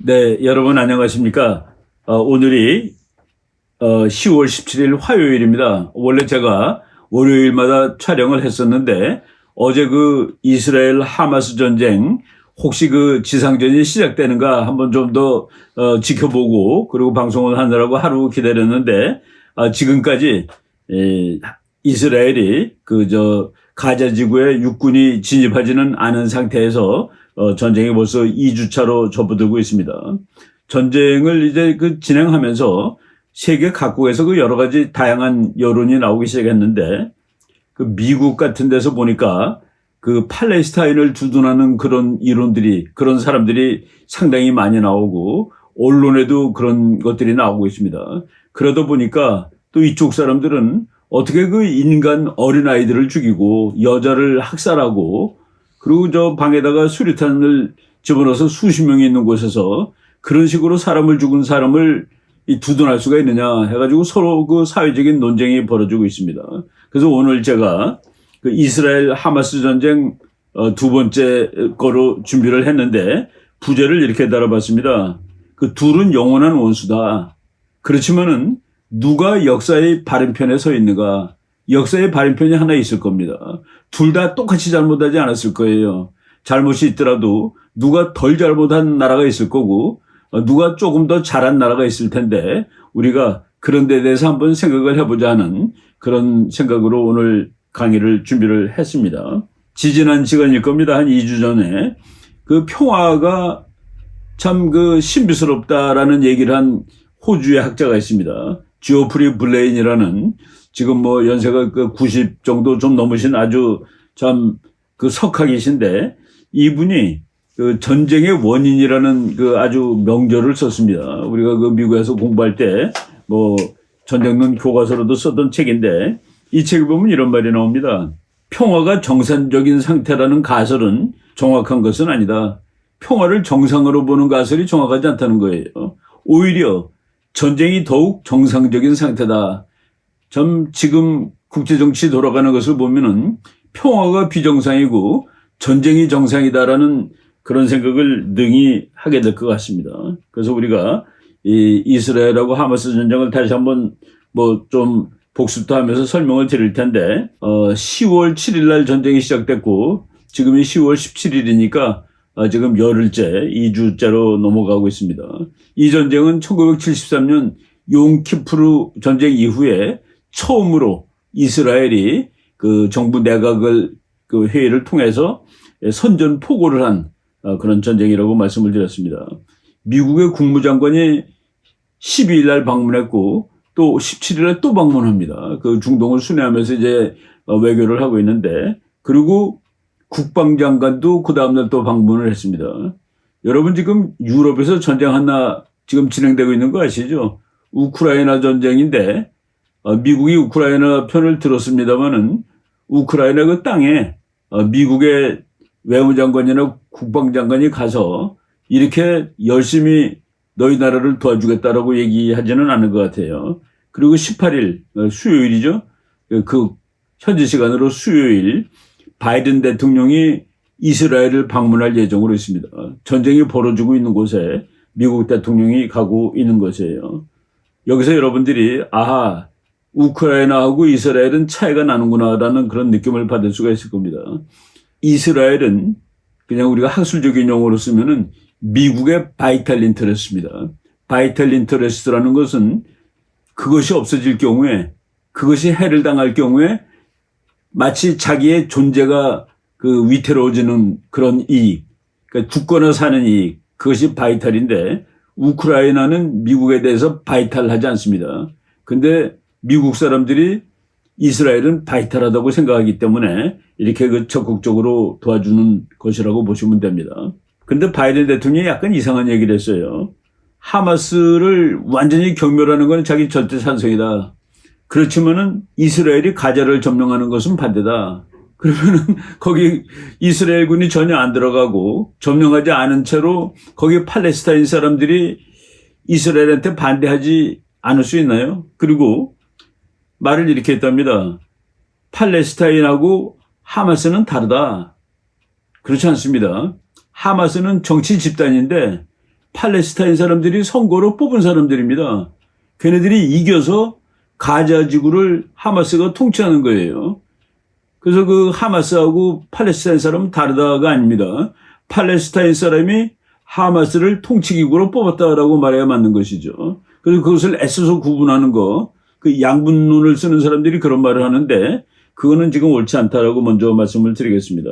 네, 여러분 안녕하십니까? 오늘이 10월 17일 화요일입니다. 원래 제가 월요일마다 촬영을 했었는데 어제 그 이스라엘 하마스 전쟁 혹시 그 지상전이 시작되는가 한번 좀 더 지켜보고 그리고 방송을 하느라고 하루 기다렸는데 지금까지 이스라엘이 가자 지구에 육군이 진입하지는 않은 상태에서 전쟁이 벌써 2주차로 접어들고 있습니다. 전쟁을 이제 진행하면서 세계 각국에서 여러 가지 다양한 여론이 나오기 시작했는데 미국 같은 데서 보니까 팔레스타인을 두둔하는 그런 이론들이 그런 사람들이 상당히 많이 나오고 언론에도 그런 것들이 나오고 있습니다. 그러다 보니까 또 이쪽 사람들은 어떻게 인간 어린아이들을 죽이고 여자를 학살하고 그리고 저 방에다가 수류탄을 집어넣어서 수십 명이 있는 곳에서 그런 식으로 사람을 죽은 사람을 두둔할 수가 있느냐 해가지고 서로 사회적인 논쟁이 벌어지고 있습니다. 그래서 오늘 제가 이스라엘 하마스 전쟁 두 번째 거로 준비를 했는데 부제를 이렇게 달아봤습니다. 둘은 영원한 원수다. 그렇지만은 누가 역사의 바른편에 서 있는가? 역사의 바른편이 하나 있을 겁니다. 둘 다 똑같이 잘못하지 않았을 거예요. 잘못이 있더라도 누가 덜 잘못한 나라가 있을 거고 누가 조금 더 잘한 나라가 있을 텐데 우리가 그런 데 대해서 한번 생각을 해보자 하는 그런 생각으로 오늘 강의를 준비를 했습니다. 지지난 시간일 겁니다. 한 2주 전에 평화가 참 신비스럽다라는 얘기를 한 호주의 학자가 있습니다. 지오프리 블레인이라는 지금 연세가 90 정도 좀 넘으신 아주 참 석학이신데 이분이 전쟁의 원인이라는 아주 명절을 썼습니다. 우리가 미국에서 공부할 때 전쟁론 교과서로도 썼던 책인데 이 책을 보면 이런 말이 나옵니다. 평화가 정상적인 상태라는 가설은 정확한 것은 아니다. 평화를 정상으로 보는 가설이 정확하지 않다는 거예요. 오히려 전쟁이 더욱 정상적인 상태다. 참 지금 국제정치 돌아가는 것을 보면은 평화가 비정상이고 전쟁이 정상이다라는 그런 생각을 능히 하게 될 것 같습니다. 그래서 우리가 이 이스라엘하고 하마스 전쟁을 다시 한번 좀 복습도 하면서 설명을 드릴 텐데 10월 7일 날 전쟁이 시작됐고 지금이 10월 17일이니까 지금 열흘째 2주째로 넘어가고 있습니다. 이 전쟁은 1973년 용키푸르 전쟁 이후에 처음으로 이스라엘이 정부 내각을 회의를 통해서 선전포고를 한 그런 전쟁이라고 말씀을 드렸습니다. 미국의 국무장관이 12일 날 방문했고 또 17일 날 또 방문합니다. 중동을 순회하면서 이제 외교를 하고 있는데 그리고 국방장관도 그 다음날 또 방문을 했습니다. 여러분 지금 유럽에서 전쟁 하나 지금 진행되고 있는 거 아시죠? 우크라이나 전쟁인데 미국이 우크라이나 편을 들었습니다마는 우크라이나 땅에 미국의 외무장관이나 국방장관이 가서 이렇게 열심히 너희 나라를 도와주겠다라고 얘기하지는 않은 것 같아요. 그리고 18일 수요일이죠. 현지 시간으로 수요일 바이든 대통령이 이스라엘을 방문할 예정으로 있습니다. 전쟁이 벌어지고 있는 곳에 미국 대통령이 가고 있는 것이에요. 여기서 여러분들이 우크라이나하고 이스라엘은 차이가 나는구나라는 그런 느낌을 받을 수가 있을 겁니다. 이스라엘은 그냥 우리가 학술적인 용어로 쓰면은 미국의 바이탈 인터레스트입니다. 바이탈 인터레스트라는 것은 그것이 없어질 경우에 그것이 해를 당할 경우에 마치 자기의 존재가 위태로워지는 그런 이익, 그러니까 죽거나 사는 이익, 그것이 바이탈인데 우크라이나는 미국에 대해서 바이탈하지 않습니다. 근데 미국 사람들이 이스라엘은 바이탈하다고 생각하기 때문에 이렇게 적극적으로 도와주는 것이라고 보시면 됩니다. 근데 바이든 대통령이 약간 이상한 얘기를 했어요. 하마스를 완전히 경멸하는 건 자기 절대 찬성이다. 그렇지만은 이스라엘이 가자를 점령하는 것은 반대다. 그러면은 거기 이스라엘군이 전혀 안 들어가고 점령하지 않은 채로 거기 팔레스타인 사람들이 이스라엘한테 반대하지 않을 수 있나요? 그리고 말을 이렇게 했답니다. 팔레스타인하고 하마스는 다르다. 그렇지 않습니다. 하마스는 정치 집단인데 팔레스타인 사람들이 선거로 뽑은 사람들입니다. 걔네들이 이겨서 가자 지구를 하마스가 통치하는 거예요. 그래서 그 하마스하고 팔레스타인 사람은 다르다가 아닙니다. 팔레스타인 사람이 하마스를 통치기구로 뽑았다라고 말해야 맞는 것이죠. 그래서 그것을 애써서 구분하는 거, 그 양분론을 쓰는 사람들이 그런 말을 하는데 그거는 지금 옳지 않다라고 먼저 말씀을 드리겠습니다.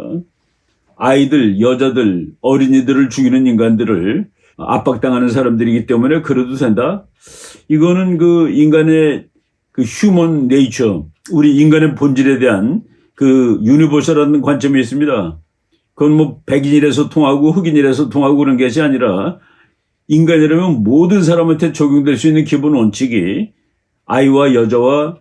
아이들, 여자들, 어린이들을 죽이는 인간들을 압박당하는 사람들이기 때문에 그래도 된다? 이거는 그 인간의 그 휴먼 네이처, 우리 인간의 본질에 대한 그 유니버설한 관점이 있습니다. 그건 뭐 백인이라서 통하고 흑인이라서 통하고 그런 것이 아니라 인간이라면 모든 사람한테 적용될 수 있는 기본 원칙이 아이와 여자와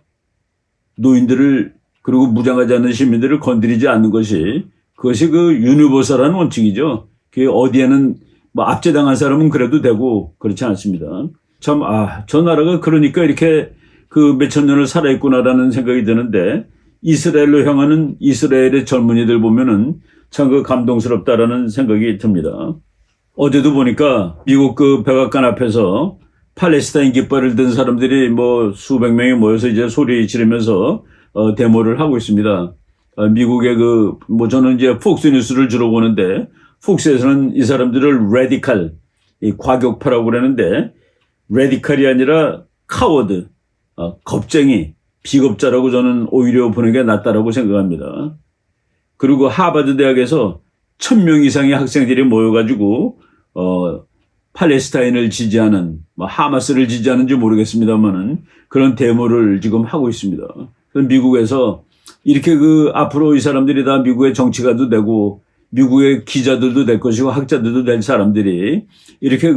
노인들을 그리고 무장하지 않는 시민들을 건드리지 않는 것이 그것이 그 유니버설한 원칙이죠. 그 어디에는 뭐 압제당한 사람은 그래도 되고 그렇지 않습니다. 참, 저 나라가 그러니까 이렇게 그 몇천 년을 살아있구나라는 생각이 드는데 이스라엘로 향하는 이스라엘의 젊은이들 보면은 참 그 감동스럽다라는 생각이 듭니다. 어제도 보니까 미국 그 백악관 앞에서 팔레스타인 깃발을 든 사람들이 뭐 수백 명이 모여서 이제 소리 지르면서 데모를 하고 있습니다. 미국의 뭐 저는 이제 폭스 뉴스를 주로 보는데 폭스에서는 이 사람들을 레디칼, 이 과격파라고 그러는데 레디칼이 아니라 카워드, 겁쟁이, 비겁자라고 저는 오히려 보는 게 낫다라고 생각합니다. 그리고 하버드 대학에서 1000명 이상의 학생들이 모여가지고 팔레스타인을 지지하는, 하마스를 지지하는지 모르겠습니다만은 그런 데모를 지금 하고 있습니다. 미국에서 이렇게 앞으로 이 사람들이 다 미국의 정치가도 되고 미국의 기자들도 될 것이고 학자들도 될 사람들이 이렇게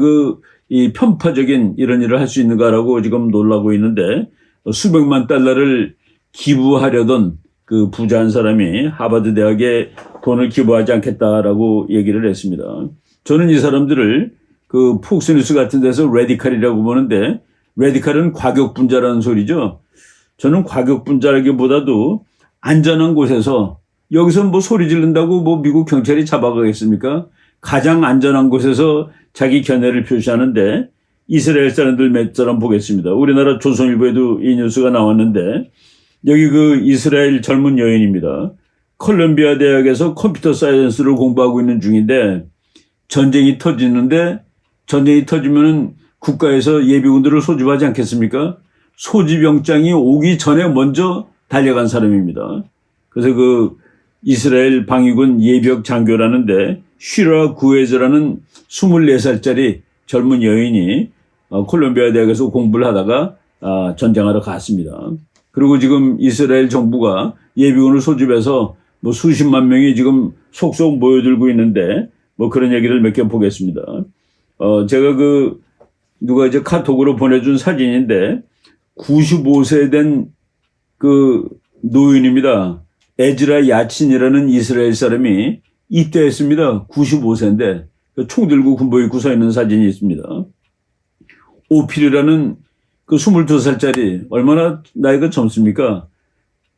이 편파적인 이런 일을 할 수 있는가라고 지금 놀라고 있는데 수백만 달러를 기부하려던 그 부자한 사람이 하버드 대학에 돈을 기부하지 않겠다라고 얘기를 했습니다. 저는 이 사람들을 그 폭스뉴스 같은 데서 레디칼이라고 보는데 레디칼은 과격분자라는 소리죠. 저는 과격분자라기보다도 안전한 곳에서 여기서 뭐 소리 지른다고 뭐 미국 경찰이 잡아가겠습니까? 가장 안전한 곳에서 자기 견해를 표시하는데 이스라엘 사람들 몇 사람 보겠습니다. 우리나라 조선일보에도 이 뉴스가 나왔는데 여기 이스라엘 젊은 여인입니다. 콜롬비아 대학에서 컴퓨터 사이언스를 공부하고 있는 중인데 전쟁이 터지는데 전쟁이 터지면은 국가에서 예비군들을 소집하지 않겠습니까? 소집영장이 오기 전에 먼저 달려간 사람입니다. 그래서 이스라엘 방위군 예비역 장교라는데 쉬라 구에즈라는 24살짜리 젊은 여인이 콜롬비아 대학에서 공부를 하다가 전쟁하러 갔습니다. 그리고 지금 이스라엘 정부가 예비군을 소집해서 뭐 수십만 명이 지금 속속 모여들고 있는데 뭐 그런 얘기를 몇 개 보겠습니다. 제가 누가 이제 카톡으로 보내준 사진인데 95세 된 노인입니다. 에즈라 야친이라는 이스라엘 사람이 입대했습니다. 95세인데 총 들고 군복 입고 서 있는 사진이 있습니다. 오필이라는 22살짜리 얼마나 나이가 젊습니까?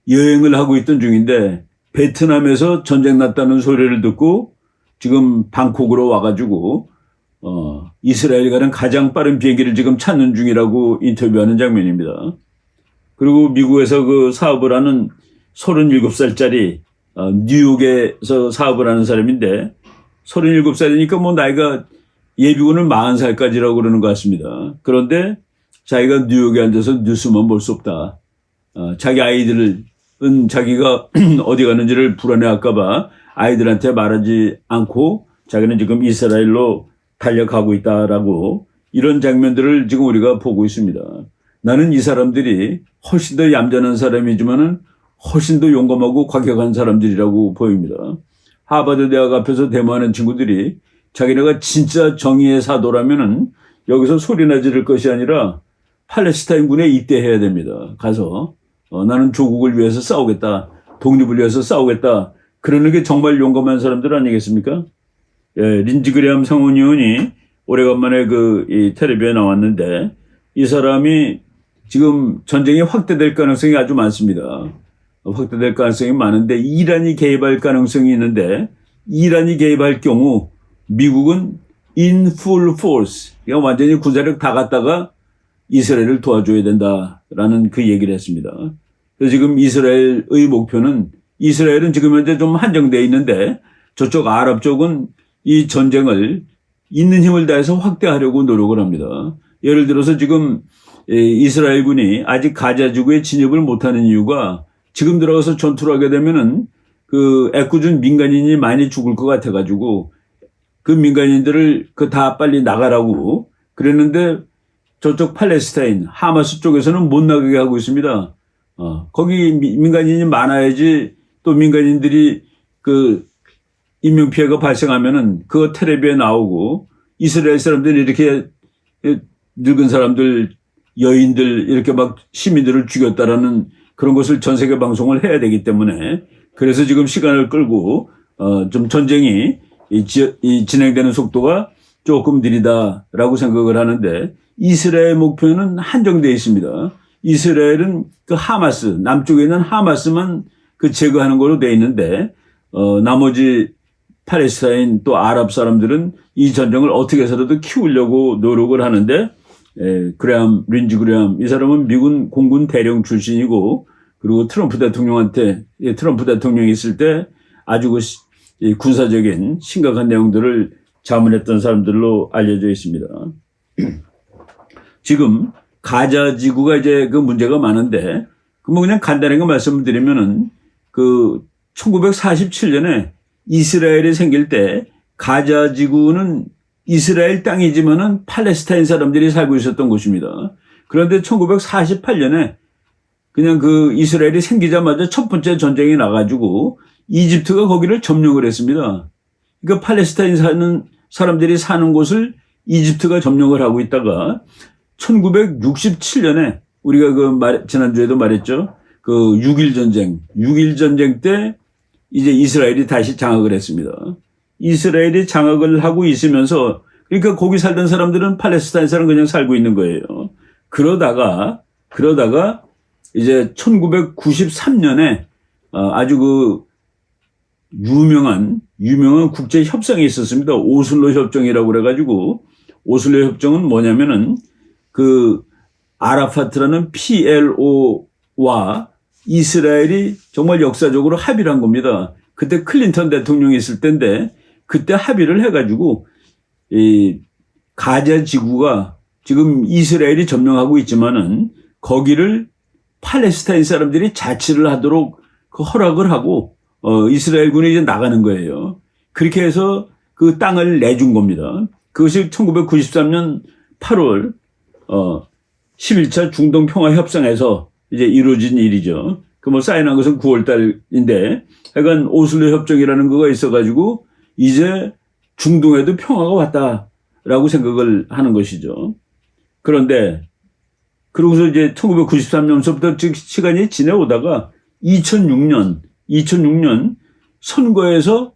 여행을 하고 있던 중인데 베트남에서 전쟁 났다는 소리를 듣고 지금 방콕으로 와가지고 이스라엘 가는 가장 빠른 비행기를 지금 찾는 중이라고 인터뷰하는 장면입니다. 그리고 미국에서 사업을 하는 37살짜리 뉴욕에서 사업을 하는 사람인데 37살이니까 뭐 나이가 예비군은 40살까지라고 그러는 것 같습니다. 그런데 자기가 뉴욕에 앉아서 뉴스만 볼 수 없다. 자기 아이들은 자기가 어디 가는지를 불안해할까 봐 아이들한테 말하지 않고 자기는 지금 이스라엘로 달려가고 있다라고 이런 장면들을 지금 우리가 보고 있습니다. 나는 이 사람들이 훨씬 더 얌전한 사람이지만은 훨씬 더 용감하고 과격한 사람들이라고 보입니다. 하버드 대학 앞에서 데모하는 친구들이 자기네가 진짜 정의의 사도라면은 여기서 소리나 지를 것이 아니라 팔레스타인 군에 입대해야 됩니다. 가서 나는 조국을 위해서 싸우겠다. 독립을 위해서 싸우겠다. 그러는 게 정말 용감한 사람들 아니겠습니까? 예, 린지 그레엄 상원의원이 오래간만에 이 텔레비에 나왔는데 이 사람이 지금 전쟁이 확대될 가능성이 아주 많습니다. 확대될 가능성이 많은데 이란이 개입할 가능성이 있는데 이란이 개입할 경우 미국은 in full force. 그러니까 완전히 군사력 다 갖다가 이스라엘을 도와줘야 된다라는 그 얘기를 했습니다. 그래서 지금 이스라엘의 목표는 이스라엘은 지금 현재 좀 한정되어 있는데 저쪽 아랍 쪽은 이 전쟁을 있는 힘을 다해서 확대하려고 노력을 합니다. 예를 들어서 지금 이스라엘군이 아직 가자 지구에 진입을 못하는 이유가 지금 들어가서 전투를 하게 되면은 그 애꿎은 민간인이 많이 죽을 것 같아가지고 그 민간인들을 그 다 빨리 나가라고 그랬는데 저쪽 팔레스타인 하마스 쪽에서는 못 나가게 하고 있습니다. 거기 민간인이 많아야지 또 민간인들이 그 인명피해가 발생하면은 그거 텔레비에 나오고 이스라엘 사람들이 이렇게 늙은 사람들, 여인들 이렇게 막 시민들을 죽였다라는 그런 것을 전 세계 방송을 해야 되기 때문에 그래서 지금 시간을 끌고 좀 전쟁이 진행되는 속도가 조금 느리다라고 생각을 하는데 이스라엘 목표는 한정되어 있습니다. 이스라엘은 그 하마스, 남쪽에 있는 하마스만 그 제거하는 걸로 되어 있는데 나머지 팔레스타인 또 아랍 사람들은 이 전쟁을 어떻게 해서라도 키우려고 노력을 하는데 린지 그레함 이 사람은 미군 공군 대령 출신이고 그리고 트럼프 대통령이 있을 때 아주 그 군사적인 심각한 내용들을 자문했던 사람들로 알려져 있습니다. 지금 가자 지구가 이제 그 문제가 많은데 뭐 그냥 간단하게 말씀을 드리면은 그 1947년에 이스라엘이 생길 때 가자 지구는 이스라엘 땅이지만은 팔레스타인 사람들이 살고 있었던 곳입니다. 그런데 1948년에 그냥 그 이스라엘이 생기자마자 첫 번째 전쟁이 나가지고 이집트가 거기를 점령을 했습니다. 그러니까 팔레스타인 사는 사람들이 사는 곳을 이집트가 점령을 하고 있다가 1967년에 우리가 지난주에도 말했죠. 그 6.1 전쟁 때 이제 이스라엘이 다시 장악을 했습니다. 이스라엘이 장악을 하고 있으면서 그러니까 거기 살던 사람들은 팔레스타인 사람 그냥 살고 있는 거예요. 그러다가 이제 1993년에 아주 그 유명한 국제 협상이 있었습니다. 오슬로 협정이라고 그래가지고 오슬로 협정은 뭐냐면은 그 아라파트라는 PLO와 이스라엘이 정말 역사적으로 합의를 한 겁니다. 그때 클린턴 대통령이 있을 때인데 그때 합의를 해가지고 이 가자 지구가 지금 이스라엘이 점령하고 있지만은 거기를 팔레스타인 사람들이 자치를 하도록 그 허락을 하고 이스라엘군이 이제 나가는 거예요. 그렇게 해서 그 땅을 내준 겁니다. 그것이 1993년 8월 11차 중동 평화 협상에서 이제 이루어진 일이죠. 그 뭐 사인한 것은 9월 달인데 하여간 오슬로 협정이라는 거가 있어가지고 이제 중동에도 평화가 왔다라고 생각을 하는 것이죠. 그런데 그러고서 이제 1993년서부터 즉 시간이 지내오다가 2006년 선거에서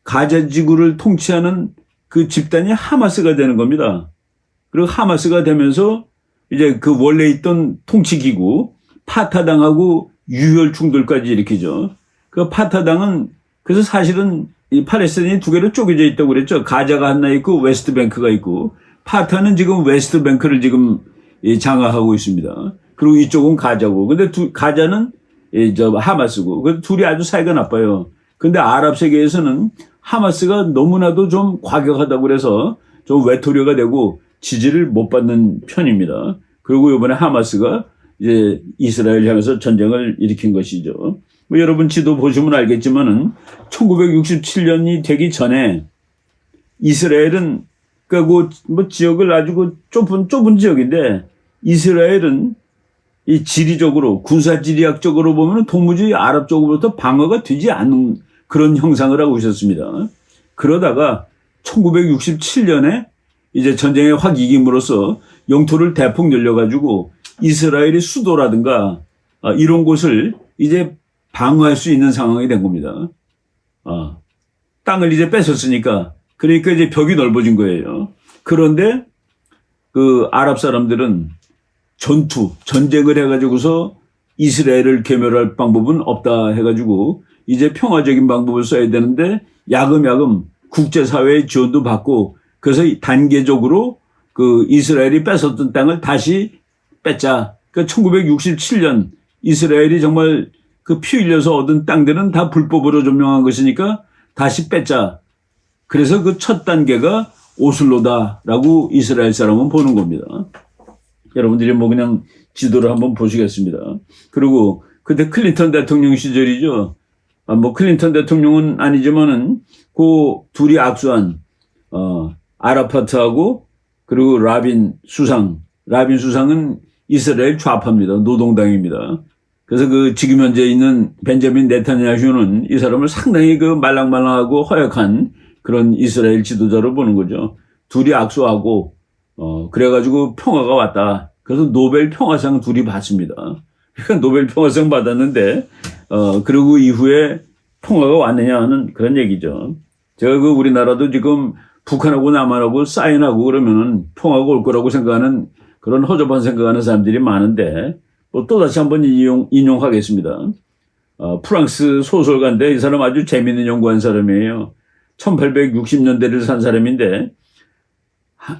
가자 지구를 통치하는 그 집단이 하마스가 되는 겁니다. 그리고 하마스가 되면서 이제 그 원래 있던 통치기구 파타당하고 유혈 충돌까지 일으키죠. 그 파타당은 그래서 사실은 이 팔레스타인이 두 개로 쪼개져 있다고 그랬죠. 가자가 하나 있고 웨스트뱅크가 있고 파타는 지금 웨스트뱅크를 지금 장악하고 있습니다. 그리고 이쪽은 가자고. 근데 가자는 하마스고. 그 둘이 아주 사이가 나빠요. 근데 아랍 세계에서는 하마스가 너무나도 좀 과격하다고 그래서 좀 외톨이가 되고 지지를 못 받는 편입니다. 그리고 이번에 하마스가 이제 이스라엘 향해서 전쟁을 일으킨 것이죠. 뭐 여러분 지도 보시면 알겠지만은 1967년이 되기 전에 이스라엘은 그러니까 뭐 지역을 아주 그 좁은 지역인데 이스라엘은 이 지리적으로 군사지리학적으로 보면 도무지 아랍 쪽으로부터 방어가 되지 않는 그런 형상을 하고 있었습니다. 그러다가 1967년에 이제 전쟁에 확 이김으로써 영토를 대폭 늘려가지고 이스라엘의 수도라든가 이런 곳을 이제 방어할 수 있는 상황이 된 겁니다. 땅을 이제 뺏었으니까 그러니까 이제 벽이 넓어진 거예요. 그런데 그 아랍 사람들은 전쟁을 해가지고서 이스라엘을 괴멸할 방법은 없다 해가지고 이제 평화적인 방법을 써야 되는데 야금야금 국제사회의 지원도 받고 그래서 단계적으로 그 이스라엘이 뺏었던 땅을 다시 뺏자. 그 1967년 이스라엘이 정말 그 피 흘려서 얻은 땅들은 다 불법으로 점령한 것이니까 다시 뺏자. 그래서 그 첫 단계가 오슬로다라고 이스라엘 사람은 보는 겁니다. 여러분들이 뭐 그냥 지도를 한번 보시겠습니다. 그리고 그때 클린턴 대통령 시절이죠. 뭐 클린턴 대통령은 아니지만은 그 둘이 악수한 아라파트하고 그리고 라빈 수상은 이스라엘 좌파입니다. 노동당입니다. 그래서 그 지금 현재 있는 벤자민 네타냐후는 이 사람을 상당히 그 말랑말랑하고 허약한 그런 이스라엘 지도자로 보는 거죠. 둘이 악수하고 그래가지고 평화가 왔다. 그래서 노벨 평화상 둘이 받습니다. 그러니까 노벨 평화상 받았는데 그리고 이후에 평화가 왔느냐 하는 그런 얘기죠. 제가 그 우리나라도 지금 북한하고 남한하고 사인하고 그러면은 평화가 올 거라고 생각하는 그런 허접한 생각하는 사람들이 많은데 뭐 또다시 한번 인용하겠습니다. 프랑스 소설가인데 이 사람 아주 재미있는 연구한 사람이에요. 1860년대를 산 사람인데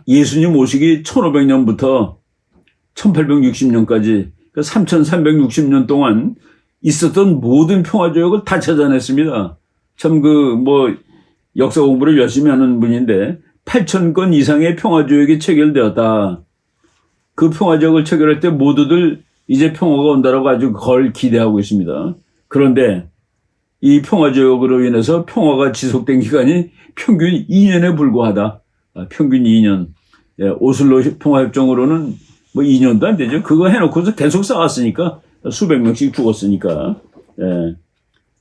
예수님 오시기 1500년부터 1860년까지 그 3360년 동안 있었던 모든 평화조약을 다 찾아냈습니다. 참 그 뭐 역사 공부를 열심히 하는 분인데 8,000건 이상의 평화조약이 체결되었다. 그 평화조약을 체결할 때 모두들 이제 평화가 온다라고 아주 걸 기대하고 있습니다. 그런데 이 평화조약으로 인해서 평화가 지속된 기간이 평균 2년에 불과하다. 평균 2년. 예, 오슬로 평화협정으로는 뭐 2년도 안 되죠. 그거 해놓고서 계속 싸웠으니까 수백 명씩 죽었으니까. 예.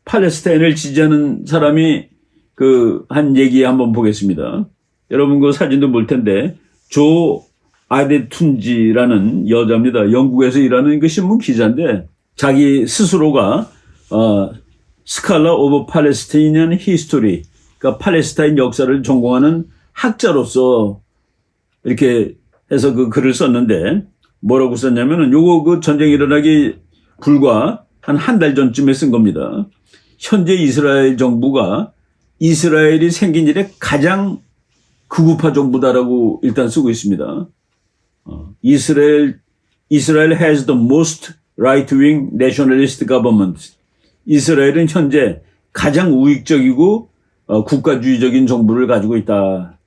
팔레스타인을 지지하는 사람이 그 한 얘기 한번 보겠습니다. 여러분 그 사진도 볼 텐데 조 아데툰지라는 여자입니다. 영국에서 일하는 그 신문 기자인데 자기 스스로가 스칼라 오브 팔레스타인리안 히스토리, 그러니까 팔레스타인 역사를 전공하는 학자로서 이렇게 해서 그 글을 썼는데 뭐라고 썼냐면은 요거 그 전쟁이 일어나기 불과 한 달 전쯤에 쓴 겁니다. 현재 이스라엘 정부가 이스라엘이 생긴 이래 가장 극우파 정부다라고 일단 쓰고 있습니다. 이스라엘 has the most right-wing nationalist government. 이스라엘은 현재 가장 우익적이고 국가주의적인 정부를 가지고 있다.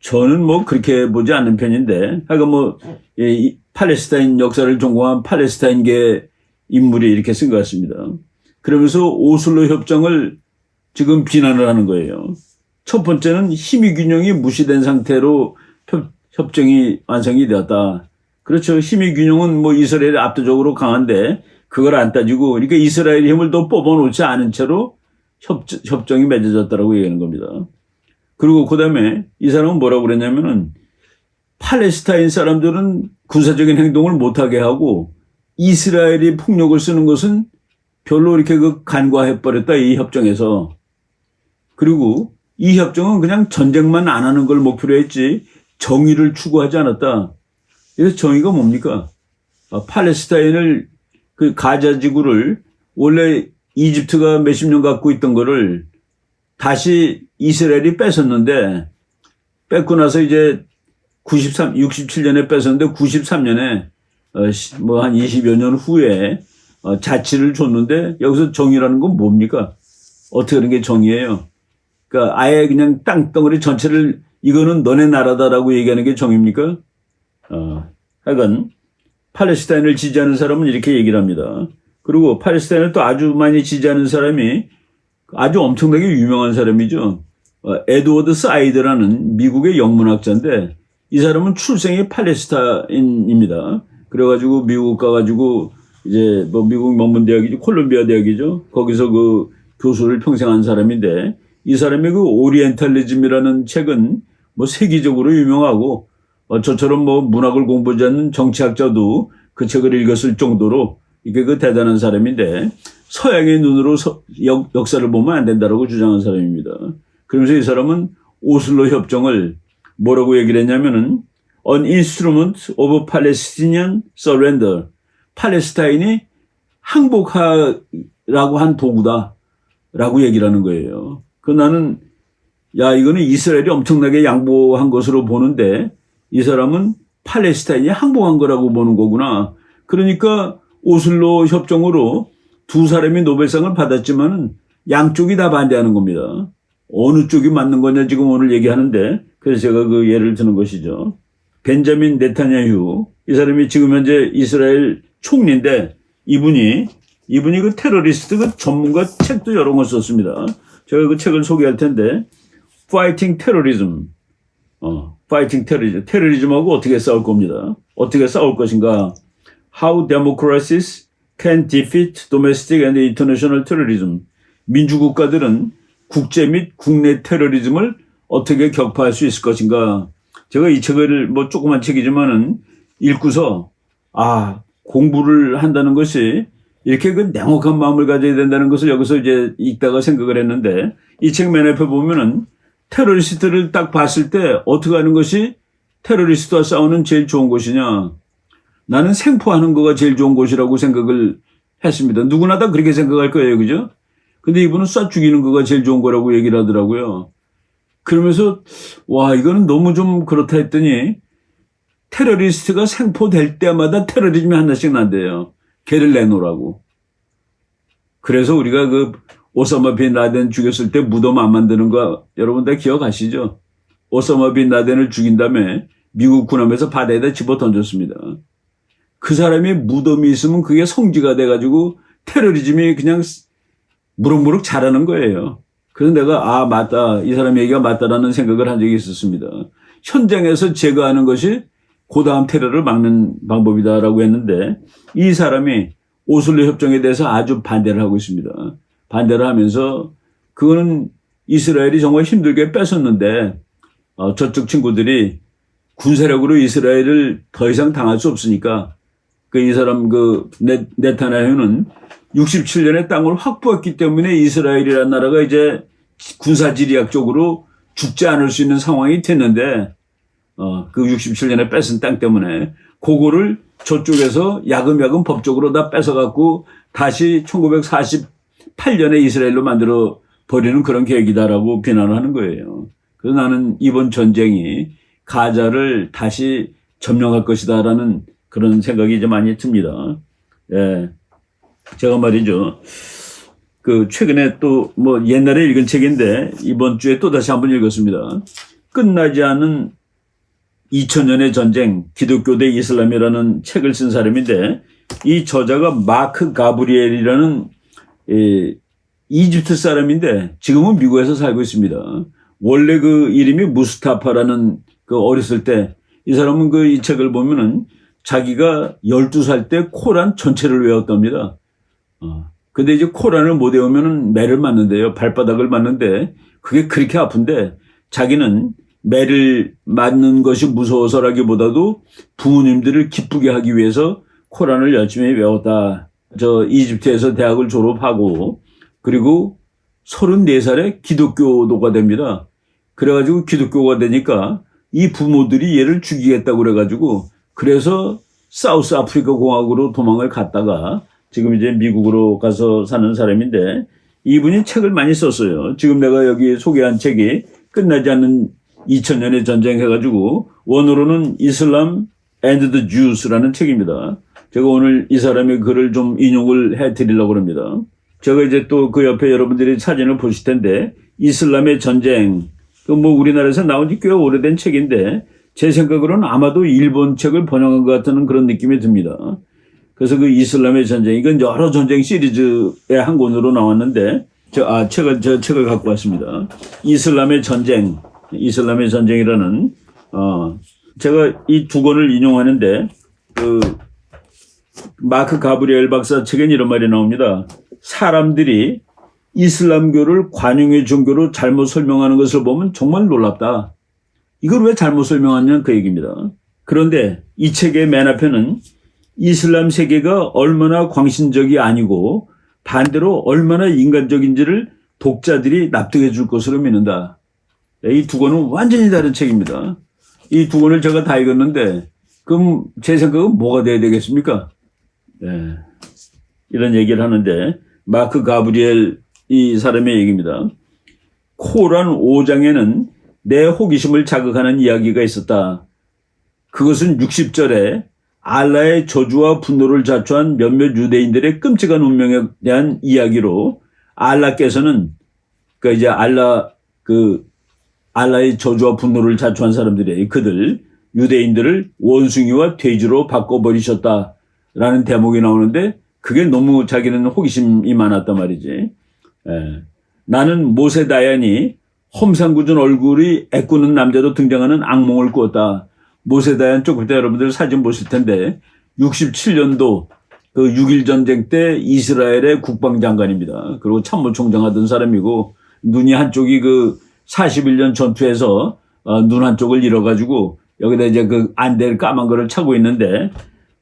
저는 뭐 그렇게 보지 않는 편인데, 하여간 뭐 팔레스타인 역사를 전공한 팔레스타인계 인물이 이렇게 쓴 것 같습니다. 그러면서 오슬로 협정을 지금 비난을 하는 거예요. 첫 번째는 힘의 균형이 무시된 상태로 협정이 완성이 되었다. 그렇죠. 힘의 균형은 뭐 이스라엘이 압도적으로 강한데 그걸 안 따지고, 그러니까 이스라엘 힘을 더 뽑아놓지 않은 채로 협정이 맺어졌다라고 얘기하는 겁니다. 그리고 그 다음에 이 사람은 뭐라고 그랬냐면은 팔레스타인 사람들은 군사적인 행동을 못하게 하고 이스라엘이 폭력을 쓰는 것은 별로 이렇게 그 간과해버렸다, 이 협정에서. 그리고 이 협정은 그냥 전쟁만 안 하는 걸 목표로 했지 정의를 추구하지 않았다. 그래서 정의가 뭡니까? 팔레스타인을 그 가자 지구를 원래 이집트가 몇십 년 갖고 있던 거를 다시 이스라엘이 뺏었는데, 뺏고 나서 이제 67년에 뺏었는데 93년에 뭐 한 20여 년 후에 자치를 줬는데 여기서 정의라는 건 뭡니까? 어떻게 하는 게 정의예요? 그러니까 아예 그냥 땅덩어리 전체를 이거는 너네 나라다라고 얘기하는 게 정의입니까? 하여간 팔레스타인을 지지하는 사람은 이렇게 얘기를 합니다. 그리고 팔레스타인을 또 아주 많이 지지하는 사람이 아주 엄청나게 유명한 사람이죠. 에드워드 사이드라는 미국의 영문학자인데 이 사람은 출생이 팔레스타인입니다. 그래가지고 미국 가가지고 이제 뭐 미국 명문대학이죠. 콜롬비아 대학이죠. 거기서 그 교수를 평생 한 사람인데 이 사람의 그 오리엔탈리즘이라는 책은 뭐 세계적으로 유명하고 저처럼 뭐 문학을 공부하지 않는 정치학자도 그 책을 읽었을 정도로 이게 그 대단한 사람인데 서양의 눈으로 역사를 보면 안 된다라고 주장한 사람입니다. 그러면서 이 사람은 오슬로 협정을 뭐라고 얘기를 했냐면은 An instrument of Palestinian surrender. 팔레스타인이 항복하라고 한 도구다라고 얘기를 하는 거예요. 그 나는 야, 이거는 이스라엘이 엄청나게 양보한 것으로 보는데 이 사람은 팔레스타인이 항복한 거라고 보는 거구나. 그러니까 오슬로 협정으로 두 사람이 노벨상을 받았지만 양쪽이 다 반대하는 겁니다. 어느 쪽이 맞는 거냐 지금 오늘 얘기하는데 그래서 제가 그 예를 드는 것이죠. 벤자민 네타냐후 이 사람이 지금 현재 이스라엘 총리인데 이분이 그 테러리스트 그 전문가 책도 여러 권 썼습니다. 제가 그 책을 소개할 텐데 Fighting Terrorism, Fighting Terrorism, 테러리즘하고 어떻게 싸울 겁니다. 어떻게 싸울 것인가? How Democracies Can Defeat Domestic and International Terrorism. 민주국가들은 국제 및 국내 테러리즘을 어떻게 격파할 수 있을 것인가? 제가 이 책을 뭐 조그만 책이지만은 읽고서 공부를 한다는 것이 이렇게 그 냉혹한 마음을 가져야 된다는 것을 여기서 이제 읽다가 생각을 했는데 이 책 맨 앞에 보면은 테러리스트를 딱 봤을 때 어떻게 하는 것이 테러리스트와 싸우는 제일 좋은 것이냐. 나는 생포하는 거가 제일 좋은 것이라고 생각을 했습니다. 누구나 다 그렇게 생각할 거예요. 그죠? 근데 이분은 쏴 죽이는 거가 제일 좋은 거라고 얘기를 하더라고요. 그러면서 와 이거는 너무 좀 그렇다 했더니 테러리스트가 생포될 때마다 테러리즘이 하나씩 난대요. 걔를 내놓으라고. 그래서 우리가 그 오사마 빈 라덴 죽였을 때 무덤 안 만드는 거 여러분 다 기억하시죠? 오사마 빈 라덴을 죽인 다음에 미국 군함에서 바다에다 집어 던졌습니다. 그 사람이 무덤이 있으면 그게 성지가 돼가지고 테러리즘이 그냥 무럭무럭 자라는 거예요. 그래서 내가 맞다. 이 사람 얘기가 맞다라는 생각을 한 적이 있었습니다. 현장에서 제거하는 것이 그 다음 테러를 막는 방법이다라고 했는데 이 사람이 오슬로 협정에 대해서 아주 반대를 하고 있습니다. 반대를 하면서 그거는 이스라엘이 정말 힘들게 뺏었는데 저쪽 친구들이 군사력으로 이스라엘을 더 이상 당할 수 없으니까 이 사람 네타냐후는 67년에 땅을 확보했기 때문에 이스라엘이라는 나라가 이제 군사지리학적으로 죽지 않을 수 있는 상황이 됐는데 그 67년에 뺏은 땅 때문에 그거를 저쪽에서 야금야금 법적으로 다 뺏어갖고 다시 1948년에 이스라엘로 만들어 버리는 그런 계획이다라고 비난을 하는 거예요. 그래서 나는 이번 전쟁이 가자를 다시 점령할 것이다라는 그런 생각이 이제 많이 듭니다. 예. 제가 말이죠. 최근에 또 옛날에 읽은 책인데 이번 주에 또 다시 한번 읽었습니다. 끝나지 않은 2000년의 전쟁, 기독교 대 이슬람이라는 책을 쓴 사람인데 이 저자가 마크 가브리엘이라는 이집트 사람인데 지금은 미국에서 살고 있습니다. 원래 그 이름이 무스타파라는 어렸을 때 이 사람은 이 책을 보면은 자기가 12살 때 코란 전체를 외웠답니다. 근데 이제 코란을 못 외우면은 매를 맞는데요. 발바닥을 맞는데 그게 그렇게 아픈데 자기는 매를 맞는 것이 무서워서라기보다도 부모님들을 기쁘게 하기 위해서 코란을 열심히 외웠다. 이집트에서 대학을 졸업하고 그리고 34살에 기독교도가 됩니다. 그래가지고 기독교가 되니까 이 부모들이 얘를 죽이겠다고 그래가지고 그래서 사우스 아프리카 공화국으로 도망을 갔다가 지금 이제 미국으로 가서 사는 사람인데 이분이 책을 많이 썼어요. 지금 내가 여기 소개한 책이 끝나지 않는 2000년의 전쟁 해가지고 원어로는 이슬람 and the Jews라는 책입니다. 제가 오늘 이 사람의 글을 좀 인용을 해드리려고 합니다. 제가 이제 또 그 옆에 여러분들이 사진을 보실 텐데 이슬람의 전쟁 우리나라에서 나온 지 꽤 오래된 책인데 제 생각으로는 아마도 일본 책을 번역한 것 같은 그런 느낌이 듭니다. 그래서 그 이슬람의 전쟁 이건 여러 전쟁 시리즈의 한 권으로 나왔는데 저 책을 갖고 왔습니다. 이슬람의 전쟁이라는 제가 이 두 권을 인용하는데 마크 가브리엘 박사 책엔 이런 말이 나옵니다. 사람들이 이슬람교를 관용의 종교로 잘못 설명하는 것을 보면 정말 놀랍다. 이걸 왜 잘못 설명하냐는 그 얘기입니다. 그런데 이 책의 맨 앞에는 이슬람 세계가 얼마나 광신적이 아니고 반대로 얼마나 인간적인지를 독자들이 납득해 줄 것으로 믿는다. 이 두 권은 완전히 다른 책입니다. 이 두 권을 제가 다 읽었는데 그럼 제 생각은 뭐가 돼야 되겠습니까? 네. 이런 얘기를 하는데 마크 가브리엘 이 사람의 얘기입니다. 코란 5장에는 내 호기심을 자극하는 이야기가 있었다. 그것은 60절에 알라의 저주와 분노를 자초한 몇몇 유대인들의 끔찍한 운명에 대한 이야기로 알라께서는 그러니까 이제 알라의 저주와 분노를 자초한 사람들이 그들 유대인들을 원숭이와 돼지로 바꿔버리셨다라는 대목이 나오는데 그게 너무 자기는 호기심이 많았단 말이지. 나는 모세 다얀이 험상궂은 얼굴이 애꾸는 남자로 등장하는 악몽을 꾸었다. 모세 다얀 조금 이따 여러분들 사진 보실 텐데 67년도 그 6.1 전쟁 때 이스라엘의 국방장관입니다. 그리고 참모총장하던 사람이고 눈이 한쪽이 그 41년 전투에서 눈 한쪽을 잃어가지고 여기다 이제 그 안대를 까만 거를 차고 있는데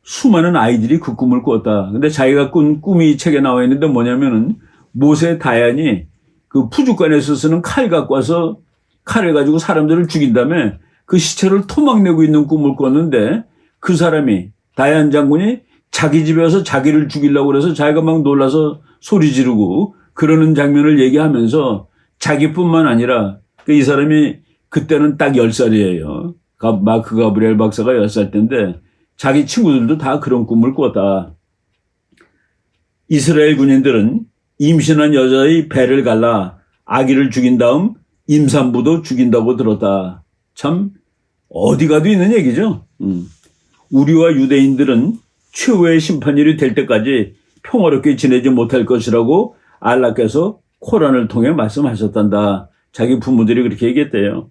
수많은 아이들이 그 꿈을 꾸었다. 근데 자기가 꾼 꿈이 이 책에 나와 있는데 뭐냐면은 모세 다얀이 그 푸주간에서 쓰는 칼 갖고 와서 칼을 가지고 사람들을 죽인 다음에 그 시체를 토막내고 있는 꿈을 꿨는데 그 사람이 다얀 장군이 자기 집에 와서 자기를 죽이려고 그래서 자기가 막 놀라서 소리 지르고 그러는 장면을 얘기하면서 자기뿐만 아니라 이 사람이 그때는 딱 10살이에요. 마크 가브리엘 박사가 10살 때인데 자기 친구들도 다 그런 꿈을 꿨다. 이스라엘 군인들은 임신한 여자의 배를 갈라 아기를 죽인 다음 임산부도 죽인다고 들었다. 참 어디 가도 있는 얘기죠. 우리와 유대인들은 최후의 심판일이 될 때까지 평화롭게 지내지 못할 것이라고 알라께서 코란을 통해 말씀하셨단다. 자기 부모들이 그렇게 얘기했대요.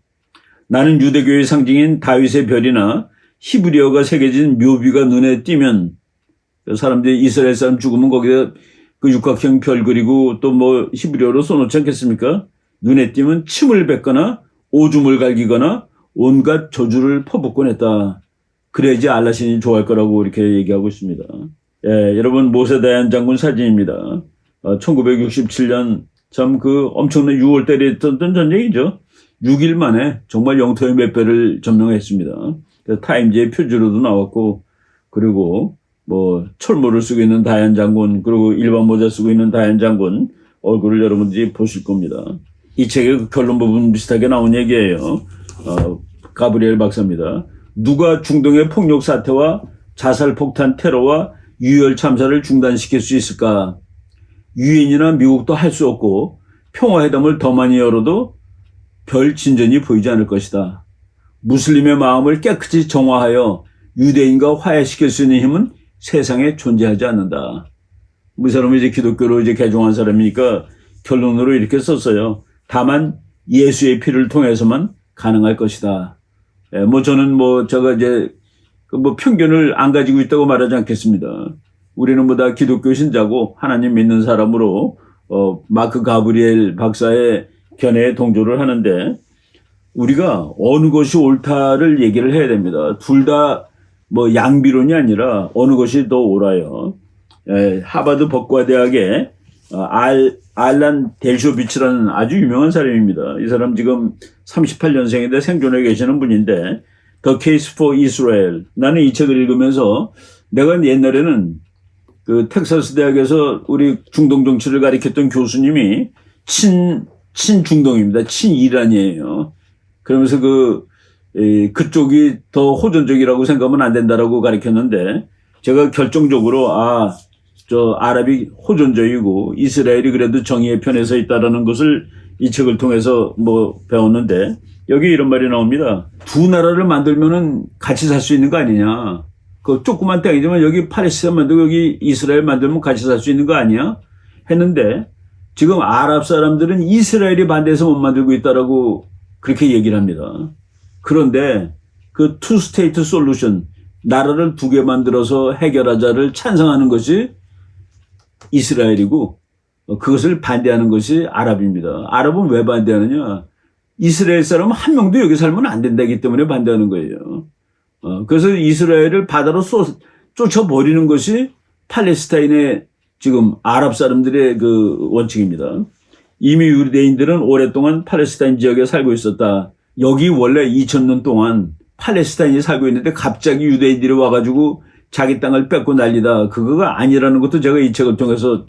나는 유대교의 상징인 다윗의 별이나 히브리어가 새겨진 묘비가 눈에 띄면 사람들이 이스라엘 사람 죽으면 거기다 그 육각형 별 그리고 또 뭐 히브리어로 써놓지 않겠습니까? 눈에 띄면 침을 뱉거나 오줌을 갈기거나 온갖 저주를 퍼붓곤 했다. 그래야지 알라신이 좋아할 거라고 이렇게 얘기하고 있습니다. 예, 여러분 모세 다얀 장군 사진입니다. 1967년 참 그 엄청난 6월 달에 있었던 전쟁이죠. 6일 만에 정말 영토의 몇 배를 점령했습니다. 타임지의 표지로도 나왔고 그리고 뭐 철모를 쓰고 있는 다얀 장군 그리고 일반 모자 쓰고 있는 다얀 장군 얼굴을 여러분들이 보실 겁니다. 이 책의 그 결론 부분 비슷하게 나온 얘기예요. 가브리엘 박사입니다. 누가 중동의 폭력 사태와 자살 폭탄 테러와 유혈 참사를 중단시킬 수 있을까? 유엔이나 미국도 할 수 없고 평화회담을 더 많이 열어도 별 진전이 보이지 않을 것이다. 무슬림의 마음을 깨끗이 정화하여 유대인과 화해시킬 수 있는 힘은 세상에 존재하지 않는다. 이 사람은 이제 기독교로 이제 개종한 사람이니까 결론으로 이렇게 썼어요. 다만 예수의 피를 통해서만 가능할 것이다. 뭐 저는 제가 이제 뭐 편견을 안 가지고 있다고 말하지 않겠습니다. 우리는 다 기독교 신자고 하나님 믿는 사람으로 마크 가브리엘 박사의 견해에 동조를 하는데 우리가 어느 것이 옳다를 얘기를 해야 됩니다. 둘 다 양비론이 아니라 어느 것이 더 옳아요. 하버드 법과대학의 알란 델쇼비츠라는 아주 유명한 사람입니다. 이 사람 지금 38년생인데 생존해 계시는 분인데 The Case for Israel. 나는 이 책을 읽으면서 내가 옛날에는 그 텍사스 대학에서 우리 중동 정치를 가르쳤던 교수님이 친중동입니다. 친이란이에요. 그러면서 그쪽이 더 호전적이라고 생각하면 안 된다라고 가르쳤는데 제가 결정적으로 아랍이 호전적이고 이스라엘이 그래도 정의의 편에 서 있다라는 것을 이 책을 통해서 배웠는데 여기 이런 말이 나옵니다. 두 나라를 만들면은 같이 살 수 있는 거 아니냐. 그 조그만 땅이지만 여기 팔레스타인 만들고 여기 이스라엘 만들면 같이 살 수 있는 거 아니야? 했는데 지금 아랍 사람들은 이스라엘이 반대해서 못 만들고 있다라고 그렇게 얘기를 합니다. 그런데 그 투 스테이트 솔루션 나라를 두 개 만들어서 해결하자를 찬성하는 것이 이스라엘이고 그것을 반대하는 것이 아랍입니다. 아랍은 왜 반대하느냐? 이스라엘 사람은 한 명도 여기 살면 안 된다기 때문에 반대하는 거예요. 그래서 이스라엘을 바다로 쫓아버리는 것이 팔레스타인의 지금 아랍 사람들의 그 원칙입니다. 이미 유대인들은 오랫동안 팔레스타인 지역에 살고 있었다. 여기 원래 2000년 동안 팔레스타인이 살고 있는데 갑자기 유대인들이 와가지고 자기 땅을 뺏고 난리다. 그거가 아니라는 것도 제가 이 책을 통해서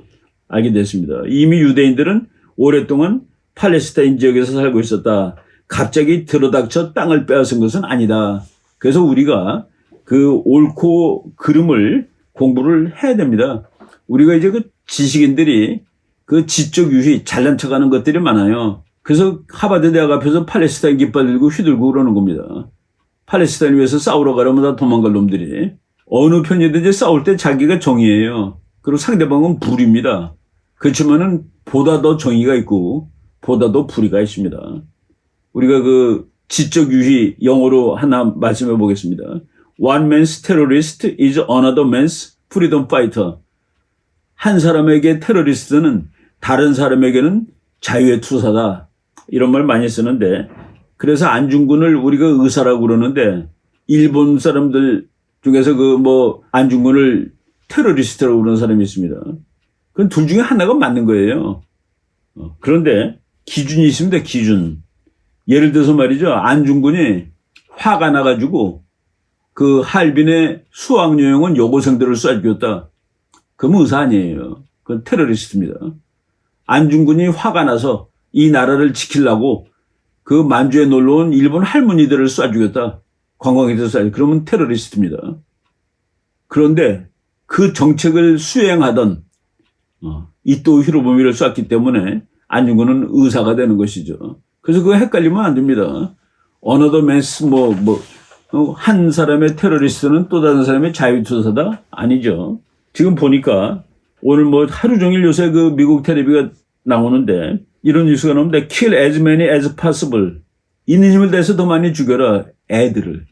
알게 됐습니다. 이미 유대인들은 오랫동안 팔레스타인 지역에서 살고 있었다. 갑자기 들어닥쳐 땅을 빼앗은 것은 아니다. 그래서 우리가 그 옳고 그름을 공부를 해야 됩니다. 우리가 이제 그 지식인들이 그 지적 유희, 잘난 척하는 것들이 많아요. 그래서 하버드 대학 앞에서 팔레스타인 깃발 들고 휘둘고 그러는 겁니다. 팔레스타인 위해서 싸우러 가려면 다 도망갈 놈들이. 어느 편이든지 싸울 때 자기가 정의예요. 그리고 상대방은 불입니다. 그렇지만은 보다 더 정의가 있고 보다 더 불의가 있습니다. 우리가 그 지적 유희 영어로 하나 말씀해 보겠습니다. One man's terrorist is another man's freedom fighter. 한 사람에게 테러리스트는 다른 사람에게는 자유의 투사다. 이런 말 많이 쓰는데 그래서 안중근을 우리가 의사라고 그러는데 일본 사람들 중에서 안중근을 테러리스트라고 그러는 사람이 있습니다. 그건 둘 중에 하나가 맞는 거예요. 그런데 기준이 있습니다. 기준. 예를 들어서 말이죠. 안중근이 화가 나가지고 그 할빈의 수학여행은 여고생들을 쏴 죽였다. 그럼 의사 아니에요. 그건 테러리스트입니다. 안중근이 화가 나서 이 나라를 지키려고 그 만주에 놀러온 일본 할머니들을 쏴 죽였다. 관광객들 쏴 죽였다. 그러면 테러리스트입니다. 그런데 그 정책을 수행하던 이토 히로부미를 쐈기 때문에 안중근은 의사가 되는 것이죠. 그래서 그거 헷갈리면 안 됩니다. Another man's 한 사람의 테러리스트는 또 다른 사람의 자유투사다? 아니죠. 지금 보니까 오늘 하루 종일 요새 그 미국 텔레비가 나오는데 이런 뉴스가 나오는데 kill as many as possible. 있는 힘을 다해서 더 많이 죽여라. 애들을.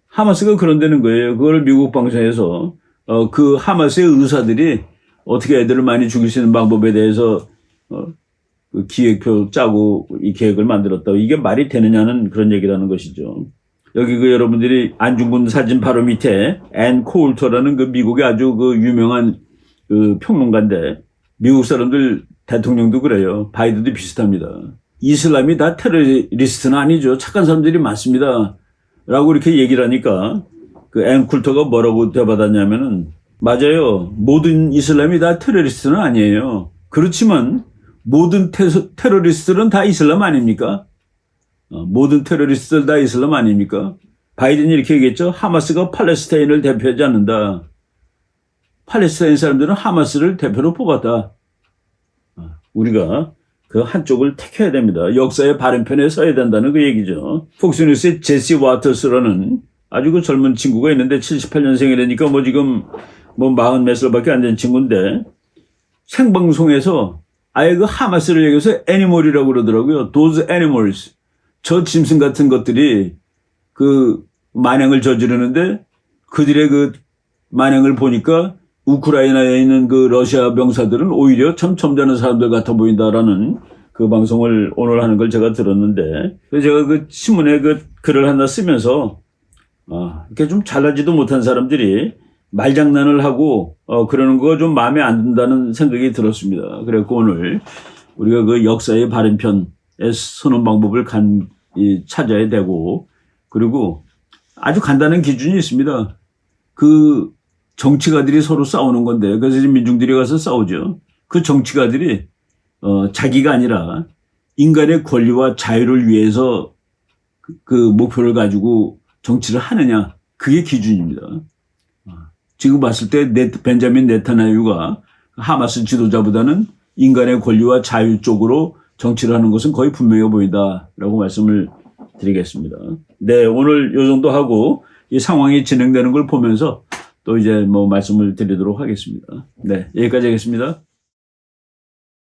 하마스가 그런다는 거예요. 그걸 미국 방송에서 그 하마스의 의사들이 어떻게 애들을 많이 죽일 수 있는 방법에 대해서 그 기획표 짜고 이 계획을 만들었다고. 이게 말이 되느냐는 그런 얘기라는 것이죠. 여기 여러분들이 안중근 사진 바로 밑에 앤 코울터라는 그 미국의 아주 그 유명한 그 평론가인데 미국 사람들 대통령도 그래요. 바이든도 비슷합니다. 이슬람이 다 테러리스트는 아니죠. 착한 사람들이 많습니다. 라고 이렇게 얘기를 하니까 그 앤 쿨터가 뭐라고 대받았냐면은 맞아요. 모든 이슬람이 다 테러리스트는 아니에요. 그렇지만 모든 테러리스트들은 다 이슬람 아닙니까? 모든 테러리스트들 다 이슬람 아닙니까? 바이든이 이렇게 얘기했죠. 하마스가 팔레스타인을 대표하지 않는다. 팔레스타인 사람들은 하마스를 대표로 뽑았다. 우리가 그 한쪽을 택해야 됩니다. 역사의 바른편에 서야 된다는 그 얘기죠. 폭스뉴스의 제시 와터스라는 아주 그 젊은 친구가 있는데 78년생이라니까 지금 40 몇 살밖에 안 된 친구인데 생방송에서 아예 그 하마스를 얘기해서 애니멀이라고 그러더라고요. Those animals. 저 짐승 같은 것들이 그 만행을 저지르는데 그들의 그 만행을 보니까 우크라이나에 있는 그 러시아 병사들은 오히려 참 점잖은 사람들 같아 보인다라는 그 방송을 오늘 하는 걸 제가 들었는데 그래서 제가 그 신문에 그 글을 하나 쓰면서 이렇게 좀 잘나지도 못한 사람들이 말장난을 하고 그러는 거 좀 마음에 안 든다는 생각이 들었습니다. 그래서 오늘 우리가 그 역사의 바른 편에 서는 방법을 찾아야 되고 그리고 아주 간단한 기준이 있습니다. 그 정치가들이 서로 싸우는 건데 그래서 민중들이 가서 싸우죠. 그 정치가들이 자기가 아니라 인간의 권리와 자유를 위해서 그 목표를 가지고 정치를 하느냐 그게 기준입니다. 지금 봤을 때 벤자민 네타냐후가 하마스 지도자보다는 인간의 권리와 자유 쪽으로 정치를 하는 것은 거의 분명해 보인다라고 말씀을 드리겠습니다. 네, 오늘 요 정도 하고 이 상황이 진행되는 걸 보면서 또 이제 말씀을 드리도록 하겠습니다. 네, 여기까지 하겠습니다.